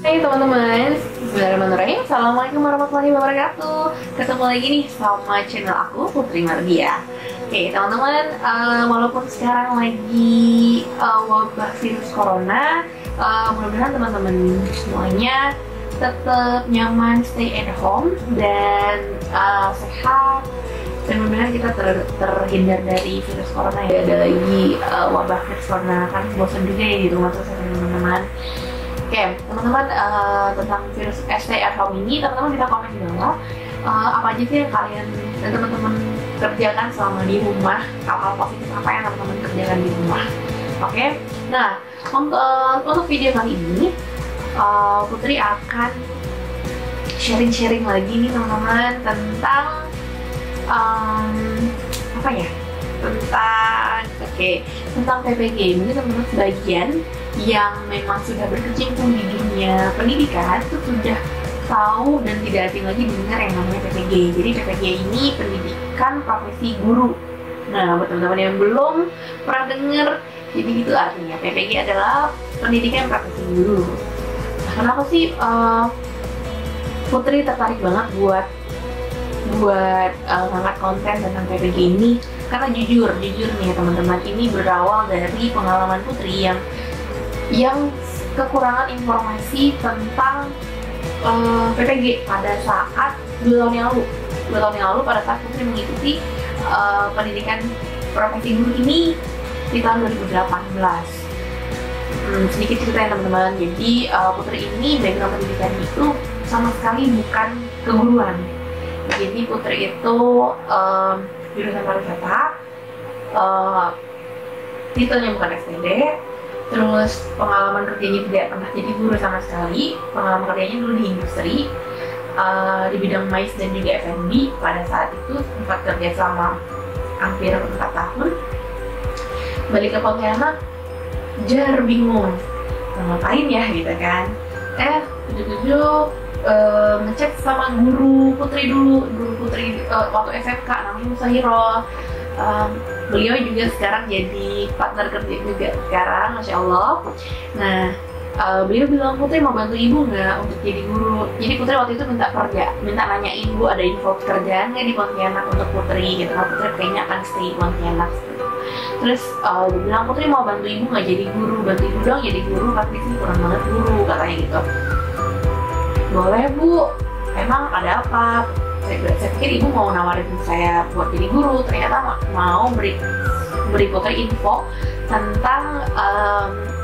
Hai teman-teman, bismillahirrahmanirrahim. Assalamualaikum warahmatullahi wabarakatuh. Ketemu lagi nih sama channel aku, Putri Mardia. Oke teman-teman, walaupun sekarang lagi wabah virus corona, mudah-mudahan teman-teman semuanya tetap nyaman, stay at home dan sehat. Dan mudah-mudahan kita terhindar dari virus corona ya. Ada lagi wabah virus corona, kan bosan juga ya di rumah terus teman-teman. Oke, teman-teman, tentang virus stay at home ini, teman-teman bisa komen di bawah apa aja sih yang kalian dan teman-teman kerjakan selama di rumah, hal-hal positif apa yang teman-teman kerjakan di rumah. Oke, nah untuk video kali ini Putri akan sharing-sharing lagi nih teman-teman tentang apa ya? Tentang PPG. Mungkin teman-teman sebagian yang memang sudah berkecimpung di dunia pendidikan itu sudah tahu dan tidak asing lagi dengar yang namanya PPG. Jadi PPG ini pendidikan profesi guru. Nah, buat teman-teman yang belum pernah dengar, jadi itu artinya PPG adalah pendidikan profesi guru. Nah, kenapa sih Putri tertarik banget buat ngangkat konten tentang PPG ini? Karena jujur nih ya teman-teman, ini berawal dari pengalaman Putri yang kekurangan informasi tentang PPG pada saat 2 tahun yang lalu pada saat Putri mengikuti pendidikan profesi guru ini di tahun 2018. Sedikit cerita ya teman-teman, jadi Putri ini background pendidikan itu sama sekali bukan keguruan. Jadi Putri itu jurusan pariwisata, titelnya bukan STD, terus pengalaman kerjanya tidak pernah jadi guru sama sekali. Pengalaman kerjanya dulu di industri, di bidang mais dan juga F&B. Pada saat itu sempat kerja selama hampir 4 tahun. Balik ke Pontianak, bingung ngapain ya gitu kan. Ngechat sama guru Putri waktu SMK, namanya Musahiro. Beliau juga sekarang jadi partner kerja juga sekarang, Masya Allah. Nah, beliau bilang, Putri mau bantu ibu nggak untuk jadi guru? Jadi Putri waktu itu minta nanyain, Bu, ada info pekerjaan nggak di Pontianak untuk Putri gitu. Nah, Putri kayaknya akan stay di Pontianak. Terus dia bilang, Putri mau bantu ibu nggak jadi guru? Bantu ibu dong jadi guru, tapi sih kurang banget guru katanya gitu. Boleh Bu, emang ada apa? Saya pikir ibu mau nawarin saya buat jadi guru, ternyata mau beri Putri info tentang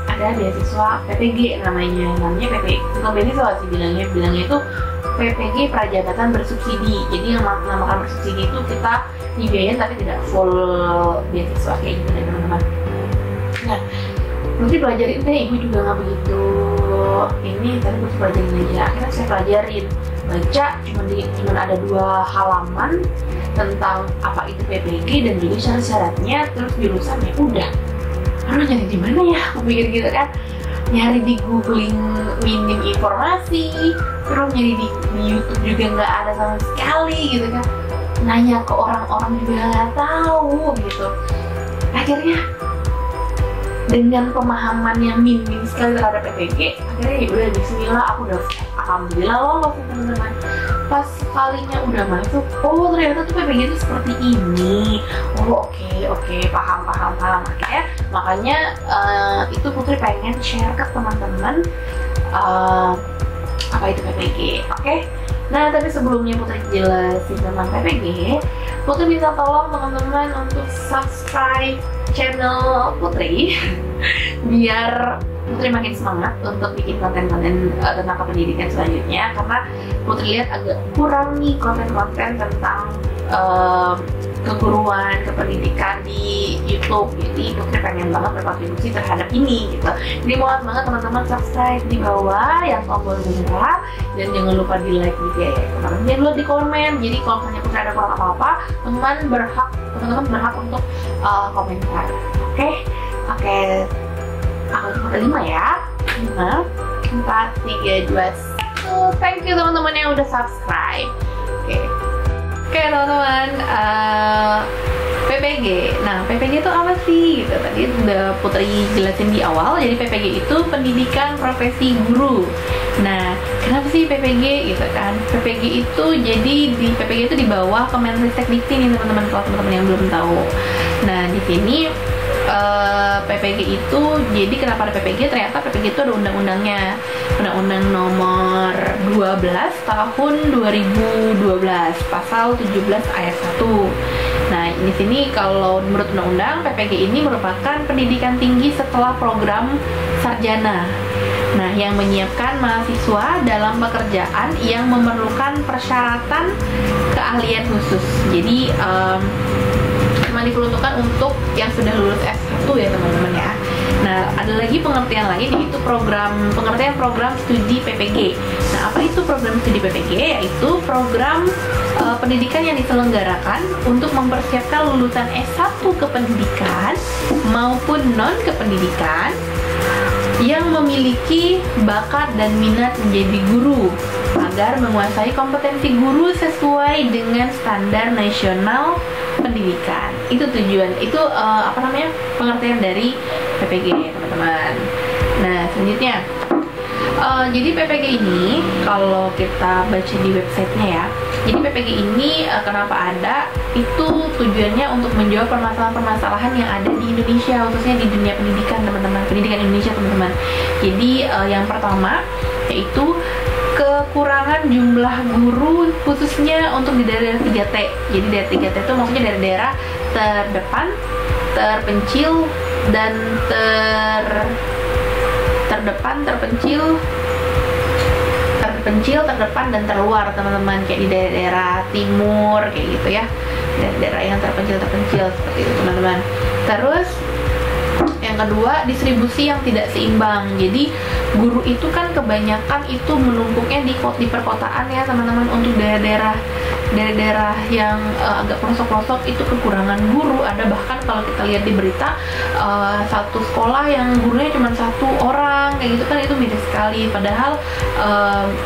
ada beasiswa PPG namanya PPG, bukan beasiswa sih bilangnya itu PPG Prajabatan Bersubsidi. Jadi yang namakan bersubsidi itu kita dibiayain tapi tidak full beasiswa kayak gitu teman-teman. Nah, Putri pelajarin deh, ibu juga nggak begitu ini, tadi Putri pelajarin aja. Akhirnya saya pelajarin, baca cuma ada 2 halaman tentang apa itu PPG dan juga syarat-syaratnya, terus jurusannya. Udah, aduh nyari di mana ya? Aku pikir gitu kan, nyari di googling minim informasi, terus nyari di YouTube juga nggak ada sama sekali gitu kan, nanya ke orang-orang juga nggak tahu gitu. Akhirnya dengan pemahaman yang minim sekali terhadap PPG, akhirnya ya udah bismillah, aku udah alhamdulillah lolos teman-teman. Pas kalinya udah masuk, oh ternyata tuh PPG itu seperti ini. Oh oke, paham. Makanya itu Putri pengen share ke teman-teman apa itu PPG. Oke. Nah, tapi sebelumnya Putri jelasin tentang PPG, Putri minta tolong teman-teman untuk subscribe channel Putri biar Putri makin semangat untuk bikin konten-konten tentang kependidikan selanjutnya, karena Putri lihat agak kurang nih konten-konten tentang keguruan, kependidikan di YouTube. Jadi Putri pengen banget berkontribusi terhadap ini gitu. Jadi mohon banget teman-teman subscribe di bawah yang tombol merah, dan jangan lupa di like juga ya teman-teman. Jangan lupa di komen. Jadi kalau misalnya Putri ada kurang apa-apa, teman-teman berhak untuk komentar. Oke. Aku cuma 5 ya. 5, 4, 3, 2, 1. Thank you teman-teman yang udah subscribe. Oke teman-teman, PPG. Nah, PPG itu apa sih? Gitu. Tadi udah Putri jelasin di awal. Jadi PPG itu pendidikan profesi guru. Nah, kenapa sih PPG gitu kan? PPG itu jadi di PPG itu di bawah Kemenristek-Dikti nih teman-teman, kalau teman-teman yang belum tahu. Nah, di sini PPG itu, jadi kenapa ada PPG? Ternyata PPG itu ada undang-undangnya, Undang-Undang Nomor 12 Tahun 2012, Pasal 17 Ayat 1. Nah, di sini kalau menurut undang-undang, PPG ini merupakan pendidikan tinggi setelah program sarjana. Nah, yang menyiapkan mahasiswa dalam pekerjaan yang memerlukan persyaratan keahlian khusus. Jadi cuma diperuntukkan untuk yang sudah lulus S1 ya teman-teman ya. Nah, ada lagi pengertian lain, yaitu pengertian program studi PPG. Nah, apa itu program studi PPG? Yaitu program pendidikan yang diselenggarakan untuk mempersiapkan lulusan S1 kependidikan maupun non-kependidikan yang memiliki bakat dan minat menjadi guru agar menguasai kompetensi guru sesuai dengan standar nasional pendidikan. Itu tujuan, itu pengertian dari PPG teman-teman. Nah, selanjutnya jadi PPG ini kalau kita baca di websitenya ya, jadi PPG ini kenapa ada, itu tujuannya untuk menjawab permasalahan-permasalahan yang ada di Indonesia, khususnya di dunia pendidikan teman-teman, pendidikan Indonesia teman-teman. Jadi yang pertama yaitu kekurangan jumlah guru, khususnya untuk di daerah 3T. Jadi daerah 3T itu maksudnya daerah-daerah terdepan, terpencil, dan terdepan, dan terluar teman-teman, kayak di daerah timur kayak gitu ya, daerah yang terpencil seperti itu teman-teman. Terus yang kedua, distribusi yang tidak seimbang. Jadi guru itu kan kebanyakan itu menumpuknya di perkotaan ya teman-teman. Untuk daerah-daerah yang agak pelosok-pelosok itu kekurangan guru. Ada bahkan kalau kita lihat di berita satu sekolah yang gurunya cuma 1 orang kayak gitu kan, itu miris sekali. Padahal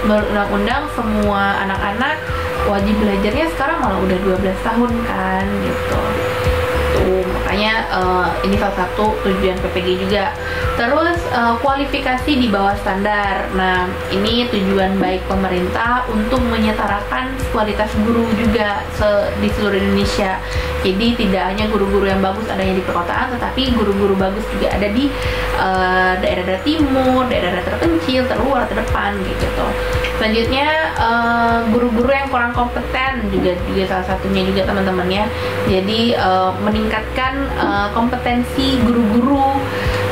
menurut undang-undang semua anak-anak wajib belajarnya sekarang malah udah 12 tahun kan gitu. Makanya ini salah satu tujuan PPG juga. Terus kualifikasi di bawah standar. Nah, ini tujuan baik pemerintah untuk menyetarakan kualitas guru juga di seluruh Indonesia. Jadi tidak hanya guru-guru yang bagus adanya di perkotaan, tetapi guru-guru bagus juga ada di daerah-daerah timur, daerah-daerah terpencil, terluar, terdepan gitu. Selanjutnya guru-guru yang kurang kompeten juga salah satunya juga teman-teman ya. Jadi meningkatkan kompetensi guru-guru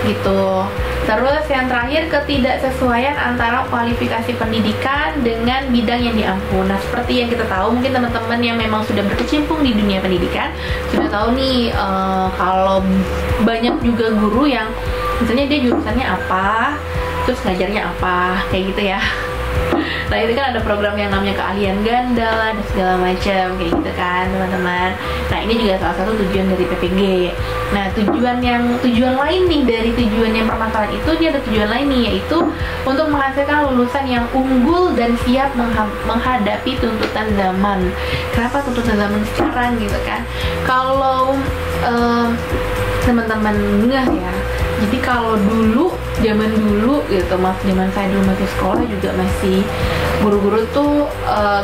gitu. Terus yang terakhir, ketidaksesuaian antara kualifikasi pendidikan dengan bidang yang diampu. Nah, seperti yang kita tahu, mungkin teman-teman yang memang sudah berkecimpung di dunia pendidikan sudah tahu nih, kalau banyak juga guru yang misalnya dia jurusannya apa, terus ngajarnya apa, kayak gitu ya. Nah, itu kan ada program yang namanya keahlian ganda lah, dan segala macam kayak gitu kan teman-teman. Nah, ini juga salah satu tujuan dari PPG. Nah, tujuan lain nih dari tujuan yang permasalahan itu, dia ada tujuan lain nih, yaitu untuk menghasilkan lulusan yang unggul dan siap menghadapi tuntutan zaman. Kenapa tuntutan zaman sekarang gitu kan? Kalau teman-teman ngeh ya, jadi kalau zaman dulu gitu, zaman saya dulu masih sekolah juga masih guru-guru tuh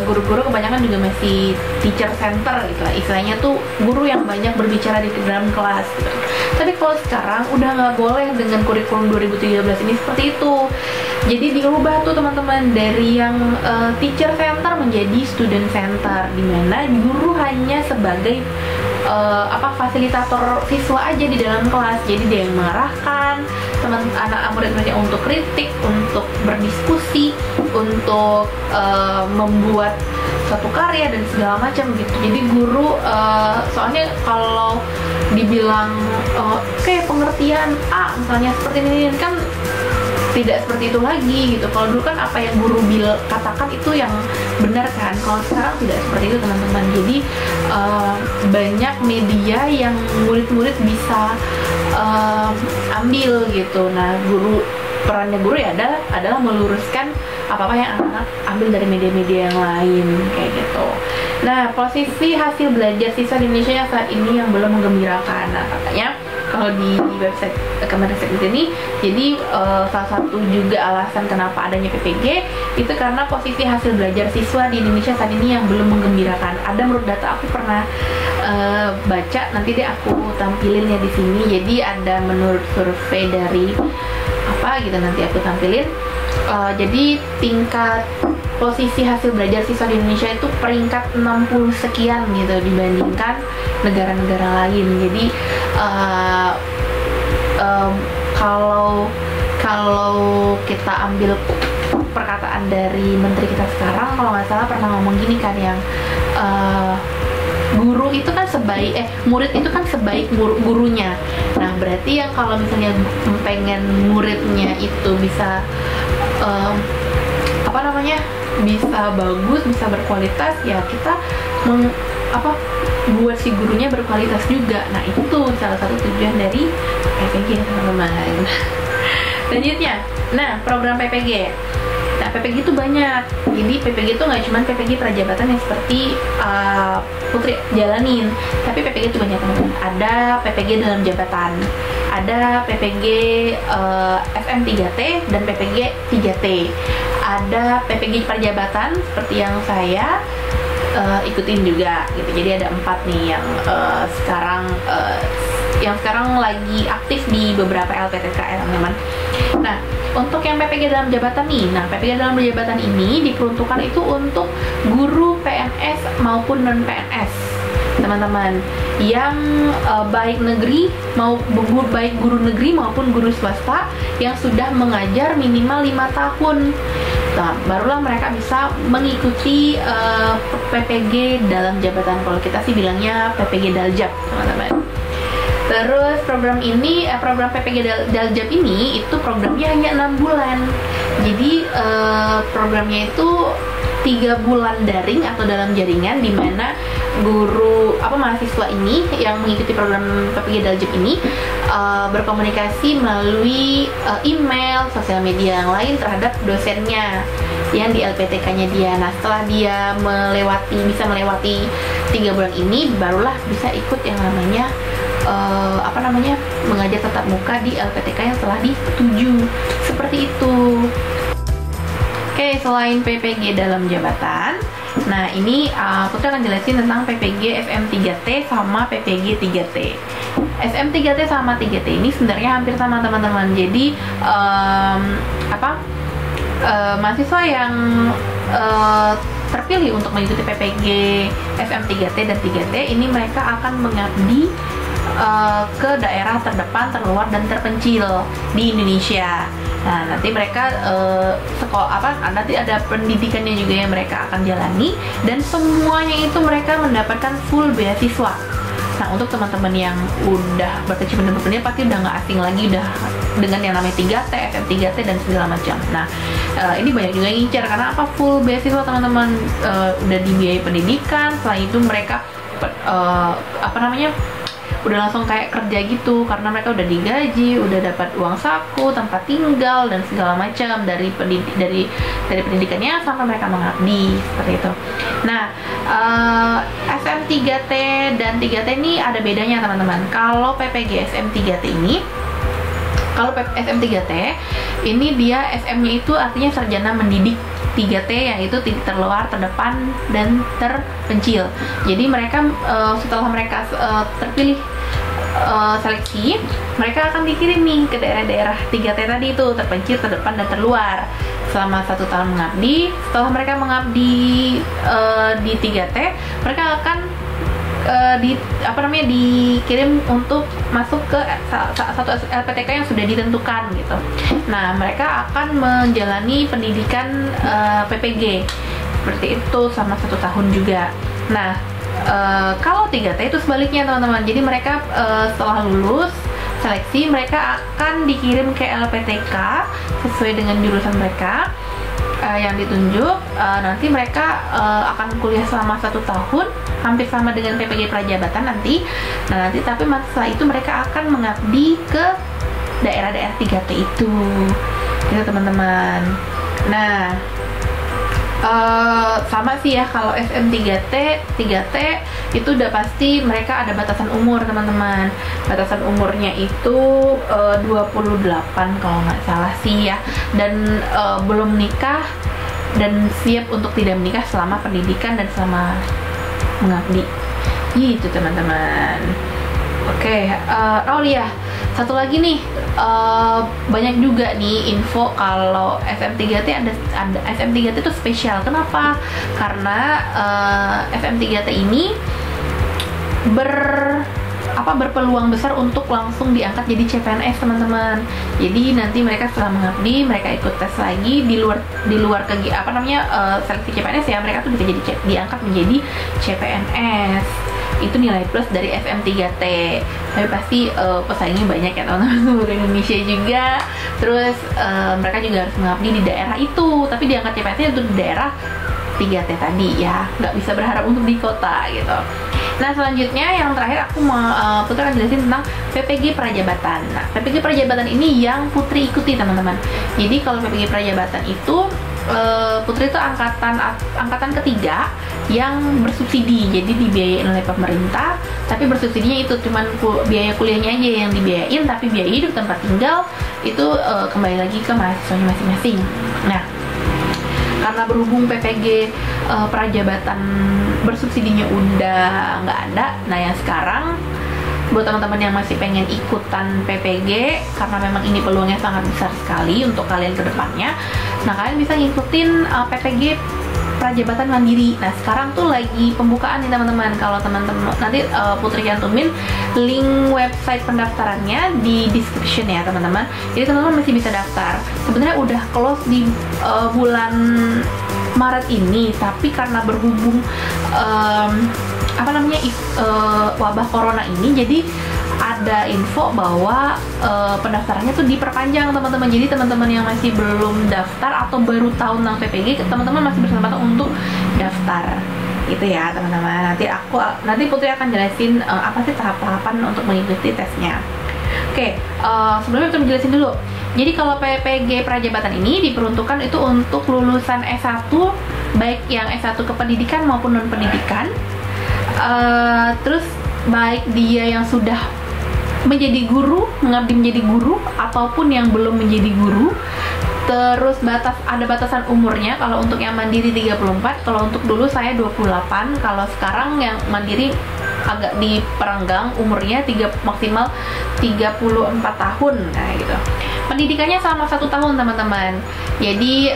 guru-guru kebanyakan juga masih teacher center gitu lah, istilahnya tuh guru yang banyak berbicara di dalam kelas gitu. Tapi kalau sekarang udah nggak boleh dengan kurikulum 2013 ini seperti itu. Jadi dirubah tuh teman-teman, dari yang teacher center menjadi student center, dimana guru hanya sebagai fasilitator siswa aja di dalam kelas. Jadi dia yang mengarahkan anak murid-muridnya untuk kritik, untuk berdiskusi, untuk membuat suatu karya dan segala macam gitu. Jadi guru soalnya kalau dibilang kayak pengertian misalnya seperti ini kan tidak seperti itu lagi gitu. Kalau dulu kan apa yang guru katakan itu yang benar kan, kalau sekarang tidak seperti itu teman-teman. Jadi banyak media yang murid-murid bisa ambil gitu. Nah, perannya guru ya adalah meluruskan apa-apa yang anak-anak ambil dari media-media yang lain kayak gitu. Nah, posisi hasil belajar siswa di Indonesia saat ini yang belum menggembirakan. Nah, katanya kalau di website Kemenristek di sini Jadi salah satu juga alasan kenapa adanya PPG itu karena posisi hasil belajar siswa di Indonesia saat ini yang belum menggembirakan. Ada menurut data aku pernah baca, nanti deh aku tampilin ya di sini. Jadi ada menurut survei dari apa gitu, nanti aku tampilin. Jadi tingkat posisi hasil belajar siswa di Indonesia itu peringkat 60 sekian gitu dibandingkan negara-negara lain. Jadi kalau kita ambil perkataan dari menteri kita sekarang, kalau nggak salah pernah ngomong gini kan, yang guru itu kan murid itu kan sebaik gurunya. Nah, berarti yang kalau misalnya pengen muridnya itu bisa bisa bagus, bisa berkualitas, ya kita buat si gurunya berkualitas juga. Nah, itu salah satu tujuan dari PPG, teman-teman. Lanjutnya, nah, program PPG. Nah, PPG itu banyak. Jadi PPG itu nggak cuma PPG prajabatan yang seperti Putri jalanin, tapi PPG itu banyak, teman-teman. Ada PPG dalam jabatan, ada PPG FM3T dan PPG 3T. Ada PPG perjabatan seperti yang saya ikutin juga gitu. Jadi ada 4 nih yang sekarang lagi aktif di beberapa LPTK ya, teman-teman. Nah, untuk yang PPG dalam jabatan nih, PPG dalam jabatan ini diperuntukkan itu untuk guru PNS maupun non PNS, teman-teman, yang baik guru negeri maupun guru swasta yang sudah mengajar minimal 5 tahun. Nah, barulah mereka bisa mengikuti PPG dalam jabatan. Kalau kita sih bilangnya PPG Daljab, teman-teman. Terus program PPG Daljab ini itu programnya hanya 6 bulan. Jadi programnya itu 3 bulan daring atau dalam jaringan, di mana mahasiswa ini yang mengikuti program PPG Daljab ini berkomunikasi melalui email, sosial media yang lain terhadap dosennya yang di LPTK-nya dia. Nah, setelah dia bisa melewati 3 bulan ini, barulah bisa ikut yang namanya mengajar tatap muka di LPTK yang telah dituju. Seperti itu. Oke, selain PPG dalam jabatan, nah ini Putri akan jelasin tentang PPG FM3T sama PPG 3T. SM3T sama 3T ini sebenarnya hampir sama, teman-teman. Jadi mahasiswa yang terpilih untuk mengikuti PPG FM3T dan 3T ini, mereka akan mengabdi ke daerah terdepan, terluar, dan terpencil di Indonesia. Nah, nanti mereka nanti ada pendidikannya juga yang mereka akan jalani, dan semuanya itu mereka mendapatkan full beasiswa. Nah, untuk teman-teman yang udah berkecimpung dalam dunia pasti udah nggak asing lagi udah dengan yang namanya 3T, FM3T, dan segala macam. Nah, ini banyak juga yang ngincar karena full beasiswa, teman-teman. Udah dibiayai pendidikan, selain itu mereka udah langsung kayak kerja gitu, karena mereka udah digaji, udah dapat uang saku, tempat tinggal, dan segala macam dari pendidikannya sampai mereka mengabdi, seperti itu. Nah, SM3T dan 3T ini ada bedanya, teman-teman. Kalau PPG SM3T ini, SM3T ini dia SM-nya itu artinya sarjana mendidik. 3T yang itu terluar, terdepan, dan terpencil. Jadi mereka setelah mereka terpilih seleksi, mereka akan dikirim nih ke daerah-daerah 3T tadi itu, terpencil, terdepan, dan terluar selama 1 tahun mengabdi. Setelah mereka mengabdi di 3T, mereka akan dikirim untuk masuk ke satu LPTK yang sudah ditentukan gitu. Nah, mereka akan menjalani pendidikan PPG seperti itu selama 1 tahun juga. Nah, kalau 3T itu sebaliknya, teman-teman. Jadi mereka setelah lulus seleksi, mereka akan dikirim ke LPTK sesuai dengan jurusan mereka yang ditunjuk. Nanti mereka akan kuliah selama 1 tahun, hampir sama dengan PPG prajabatan nanti. Nah, tapi setelah itu mereka akan mengabdi ke daerah-daerah 3T itu, gitu, teman-teman. Nah, Sama sih ya, kalau SM3T itu udah pasti mereka ada batasan umur teman-teman. Batasan umurnya itu 28 kalau nggak salah sih ya, dan belum nikah dan siap untuk tidak menikah selama pendidikan dan selama mengabdi gitu teman-teman. Oke, oh iya, satu lagi nih, banyak juga nih info kalau SM3T ada SM3T itu spesial. Kenapa? Karena SM3T ini berpeluang besar untuk langsung diangkat jadi CPNS teman-teman. Jadi nanti mereka setelah mengabdi, mereka ikut tes lagi di luar seleksi CPNS ya, mereka tuh bisa jadi diangkat menjadi CPNS. Itu nilai plus dari SM3T. Tapi pasti pesaingnya banyak ya teman-teman, seluruh Indonesia juga. Terus mereka juga harus mengabdi di daerah itu, tapi diangkat CPNS itu di daerah 3T tadi ya, nggak bisa berharap untuk di kota gitu. Nah selanjutnya yang terakhir aku mau Putri akan jelasin tentang PPG Prajabatan. Nah PPG Prajabatan ini yang Putri ikuti teman-teman. Jadi kalau PPG Prajabatan itu Putri itu angkatan ketiga yang bersubsidi, jadi dibiayain oleh pemerintah, tapi bersubsidinya itu cuman biaya kuliahnya aja yang dibiayain, tapi biaya hidup tempat tinggal itu kembali lagi ke mahasiswanya masing-masing. Nah karena berhubung PPG Prajabatan bersubsidinya udah nggak ada, nah yang sekarang buat teman-teman yang masih pengen ikutan PPG, karena memang ini peluangnya sangat besar sekali untuk kalian ke depannya, nah kalian bisa ngikutin PPG Prajabatan Mandiri. Nah sekarang tuh lagi pembukaan nih teman-teman. Kalau teman-teman nanti Putri cantumin link website pendaftarannya di description ya teman-teman. Jadi teman-teman masih bisa daftar. Sebenarnya udah close di bulan Maret ini, tapi karena berhubung wabah corona ini, jadi ada info bahwa pendaftarannya tuh diperpanjang teman-teman. Jadi teman-teman yang masih belum daftar atau baru tahu tentang PPG, teman-teman masih berkesempatan untuk daftar gitu ya teman-teman. Nanti Putri akan jelasin apa sih tahap-tahapan untuk mengikuti tesnya. Oke, sebelumnya kita jelasin dulu. Jadi kalau PPG Prajabatan ini diperuntukkan itu untuk lulusan S1, baik yang S1 kependidikan maupun non-pendidikan. Terus baik dia yang sudah menjadi guru, mengabdi menjadi guru, ataupun yang belum menjadi guru. Terus ada batasan umurnya. Kalau untuk yang mandiri 34, kalau untuk dulu saya 28, kalau sekarang yang mandiri agak diperenggang umurnya maksimal 34 tahun. Nah gitu. Pendidikannya selama 1 tahun teman-teman. Jadi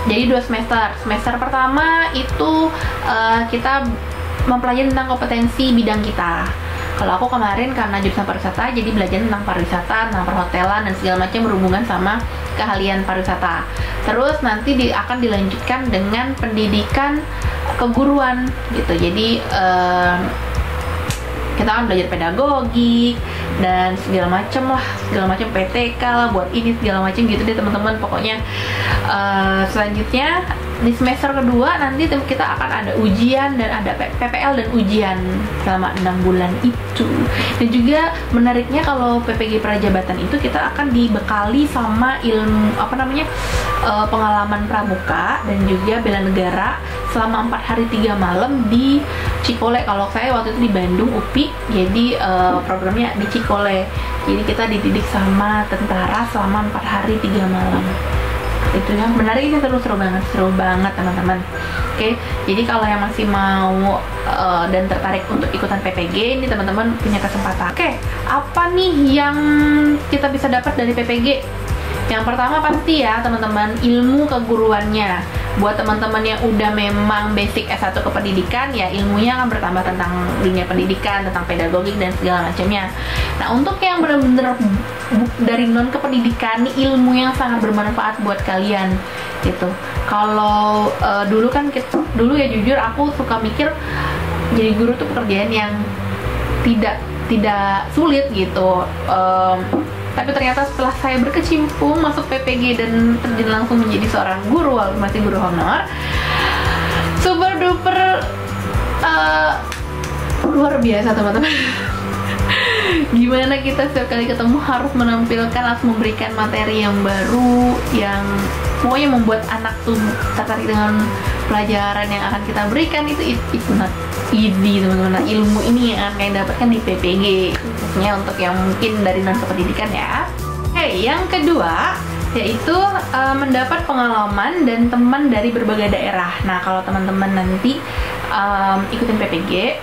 2 semester. Semester pertama itu kita mempelajari tentang kompetensi bidang kita. Kalau aku kemarin karena jurusan pariwisata, jadi belajar tentang pariwisata, tentang perhotelan dan segala macam berhubungan sama keahlian pariwisata. Terus nanti akan dilanjutkan dengan pendidikan keguruan gitu. Jadi kita akan belajar pedagogik dan segala macam PTK lah, buat ini segala macam gitu deh teman-teman. Pokoknya selanjutnya di semester kedua nanti kita akan ada ujian dan ada PPL dan ujian selama 6 bulan itu. Dan juga menariknya kalau PPG Prajabatan itu kita akan dibekali sama ilmu pengalaman pramuka dan juga bela negara selama 4 hari 3 malam di Cikole. Kalau saya waktu itu di Bandung UPI, jadi programnya di Cikole. Jadi kita dididik sama tentara selama 4 hari 3 malam. Itu yang menarik, ini seru banget teman-teman. Oke, jadi kalau yang masih mau dan tertarik untuk ikutan PPG, ini teman-teman punya kesempatan. Oke, apa nih yang kita bisa dapat dari PPG? Yang pertama pasti ya teman-teman, ilmu keguruannya. Buat teman-teman yang udah memang basic S1 kependidikan, ya ilmunya akan bertambah tentang dunia pendidikan, tentang pedagogik dan segala macamnya. Nah untuk yang benar-benar dari non kependidikan, ini ilmu yang sangat bermanfaat buat kalian gitu. Kalau dulu ya jujur aku suka mikir jadi guru tuh pekerjaan yang tidak sulit gitu. Tapi ternyata setelah saya berkecimpung masuk PPG dan terjun langsung menjadi seorang guru, walaupun masih guru honor, super duper luar biasa teman-teman. Gimana kita setiap kali ketemu harus menampilkan, harus memberikan materi yang baru, yang pokoknya membuat anak tuh tertarik dengan pelajaran yang akan kita berikan itu not easy teman-teman. Nah, ilmu ini yang akan kalian dapatkan di PPG, khususnya untuk yang mungkin dari non pendidikan ya. Oke, yang kedua yaitu mendapat pengalaman dan teman dari berbagai daerah. Nah, kalau teman-teman nanti ikutin PPG,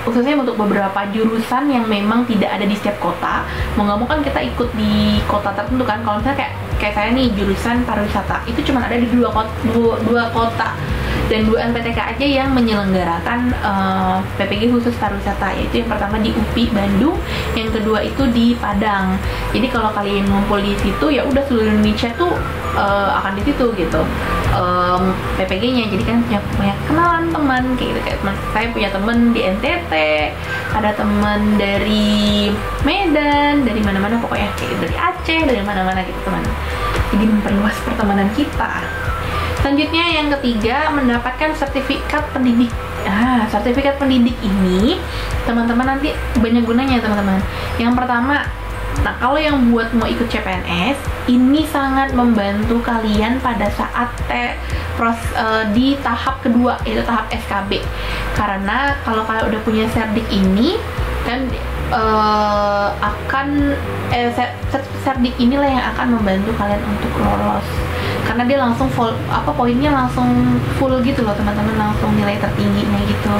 khususnya untuk beberapa jurusan yang memang tidak ada di setiap kota, mau nggak mau kan kita ikut di kota tertentu kan. Kalau misalnya kayak saya nih jurusan pariwisata, itu cuma ada di dua kota dan 2 LPTK aja yang menyelenggarakan PPG khusus pariwisata, yaitu yang pertama di UPI Bandung, yang kedua itu di Padang. Jadi kalau kalian ngumpul di situ ya udah seluruh Indonesia tuh akan di situ gitu PPG-nya. Jadi kan punya kenalan teman kayak gitu, kayak saya punya teman di NTT, ada teman dari Medan, dari mana-mana pokoknya, kayak dari Aceh, dari mana-mana gitu teman. Jadi memperluas pertemanan kita. Selanjutnya yang ketiga, mendapatkan sertifikat pendidik. Sertifikat pendidik ini teman-teman nanti banyak gunanya teman-teman. Yang pertama, nah kalau yang buat mau ikut CPNS, ini sangat membantu kalian pada saat di tahap kedua, yaitu tahap SKB. Karena kalau kalian udah punya serdik ini kan serdik inilah yang akan membantu kalian untuk lolos, karena dia langsung poinnya langsung full gitu loh teman-teman, langsung nilai tertingginya gitu.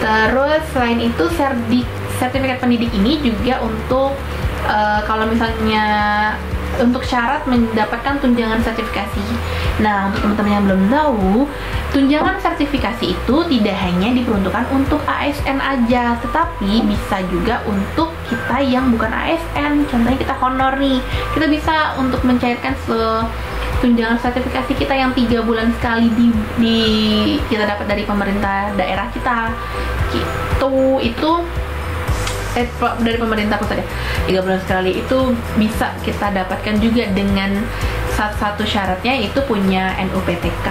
Terus selain itu sertifikat pendidik ini juga untuk kalau misalnya untuk syarat mendapatkan tunjangan sertifikasi. Nah, untuk teman-teman yang belum tahu, tunjangan sertifikasi itu tidak hanya diperuntukkan untuk ASN aja, tetapi bisa juga untuk kita yang bukan ASN. Contohnya kita honor nih, kita bisa untuk mencairkan tunjangan sertifikasi kita yang 3 bulan sekali kita dapat dari pemerintah daerah kita gitu. Itu dari pemerintah pusat ya, 3 bulan sekali itu bisa kita dapatkan juga dengan satu syaratnya, itu punya NUPTK,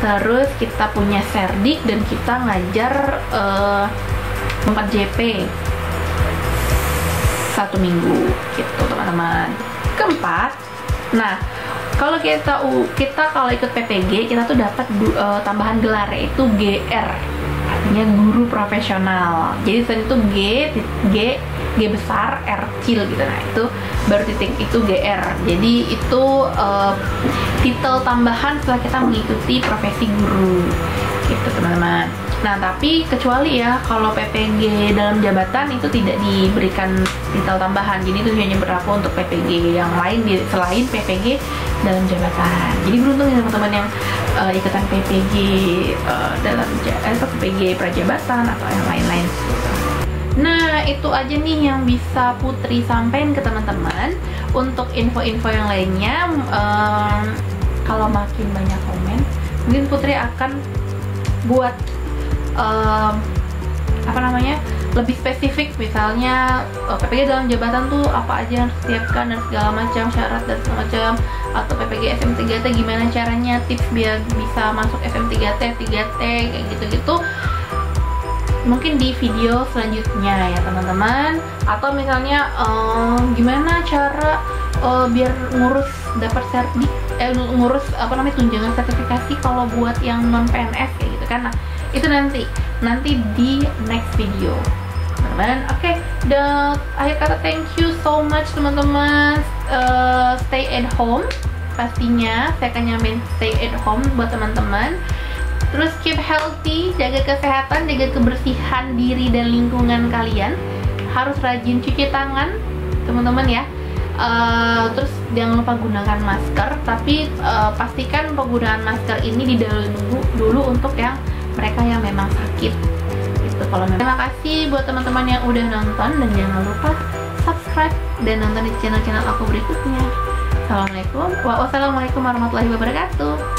terus kita punya serdik, dan kita ngajar 4 JP 1 minggu gitu teman-teman. Keempat, nah kalau kita kalau ikut PPG, kita tuh dapat tambahan gelar, yaitu GR, artinya guru profesional. Jadi selain itu G besar, R kecil gitu. Nah, itu baru titik itu GR. Jadi itu titel tambahan setelah kita mengikuti profesi guru gitu teman-teman. Nah, tapi kecuali ya kalau PPG dalam jabatan itu tidak diberikan titel tambahan. Jadi itu hanya berlaku untuk PPG yang lain selain PPG dalam jabatan. Jadi beruntung ya teman-teman yang ikutan PPG PPG prajabatan atau yang lain-lain. Nah, itu aja nih yang bisa Putri sampaikan ke teman-teman. Untuk info-info yang lainnya, kalau makin banyak komen, mungkin Putri akan buat lebih spesifik, misalnya PPG dalam jabatan tuh apa aja yang harus disiapkan dan segala macam syarat dan segala macam, atau PPG SM3T gimana caranya, tips biar bisa masuk SM3T, 3T kayak gitu-gitu, mungkin di video selanjutnya ya teman-teman. Atau misalnya gimana cara biar ngurus dapat ngurus tunjangan sertifikasi kalau buat yang non PNS kayak gitu kan. Nah, itu nanti di next video teman-teman. Oke, dan akhir kata thank you so much teman-teman. Stay at home, pastinya saya akan nyamain stay at home buat teman-teman. Terus keep healthy, jaga kesehatan, jaga kebersihan diri dan lingkungan kalian. Harus rajin cuci tangan teman-teman ya. Terus jangan lupa gunakan masker, tapi pastikan penggunaan masker ini didahului dulu untuk mereka yang memang sakit gitu. Terima kasih buat teman-teman yang udah nonton, dan jangan lupa subscribe dan nonton di channel-channel aku berikutnya. Wassalamualaikum warahmatullahi wabarakatuh.